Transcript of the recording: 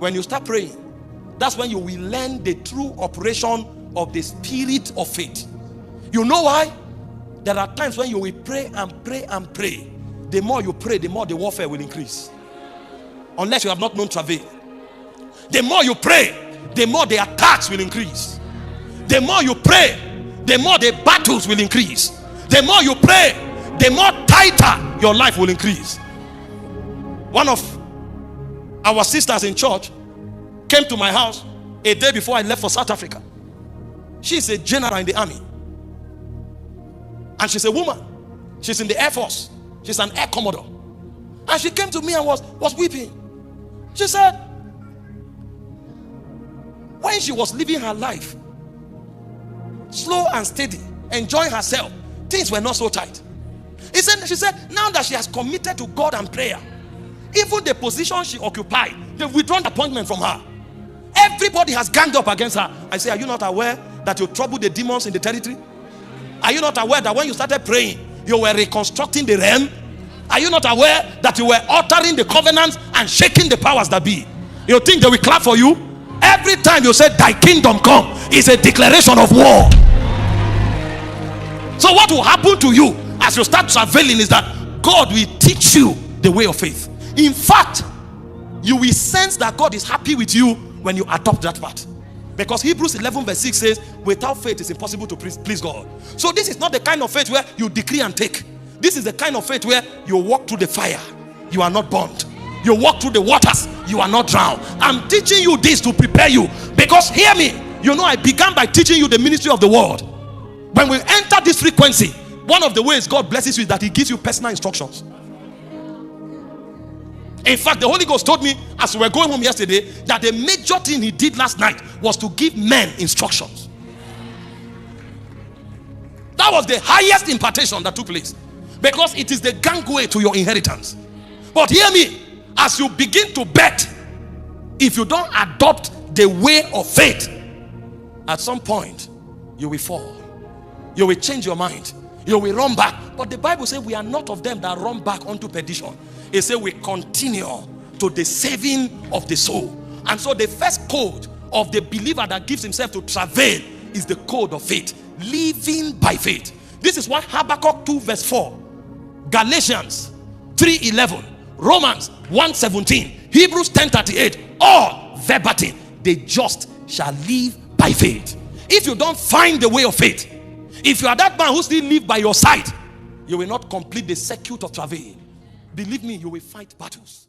When you start praying, that's when you will learn the true operation of the spirit of faith. You know why? There are times when you will pray and pray and pray. The more you pray, the more the warfare will increase. Unless you have not known travail. The more you pray, the more the attacks will increase. The more you pray, the more the battles will increase. The more you pray, the more tighter your life will increase. One of our sisters in church came to my house a day before I left for South Africa. She's a general in the army. And she's a woman. She's in the Air Force. She's an air commodore. And she came to me and was weeping. She said, when she was living her life, slow and steady, enjoying herself, things were not so tight. She said, now that she has committed to God and prayer, even the position she occupied, they've withdrawn the appointment from her. Everybody has ganged up against her. I say, are you not aware that you troubled the demons in the territory? Are you not aware that when you started praying, you were reconstructing the realm? Are you not aware that you were altering the covenants and shaking the powers that be? You think they will clap for you? Every time you say thy kingdom come is a declaration of war. So what will happen to you as you start traveling is that God will teach you the way of faith. In fact, you will sense that God is happy with you when you adopt that path. Because Hebrews 11 verse 6 says, without faith it's impossible to please God. So this is not the kind of faith where you decree and take. This is the kind of faith where you walk through the fire, you are not burned. You walk through the waters, you are not drowned. I'm teaching you this to prepare you. Because hear me, you know I began by teaching you the ministry of the word. When we enter this frequency, one of the ways God blesses you is that he gives you personal instructions. In fact, the Holy Ghost told me as we were going home yesterday that the major thing he did last night was to give men instructions. That was the highest impartation that took place, because it is the gangway to your inheritance. But hear me, as you begin to bet, if you don't adopt the way of faith, at some point you will fall. You will change your mind. You will run back. But the Bible says we are not of them that run back unto perdition. It says we continue to the saving of the soul. And so the first code of the believer that gives himself to travail is the code of faith. Living by faith. This is what Habakkuk 2 verse 4, Galatians 3:11, Romans 1:17, Hebrews 10:38, all verbatim. The just shall live by faith. If you don't find the way of faith, if you are that man who still live by your side, you will not complete the circuit of travail. Believe me, you will fight battles.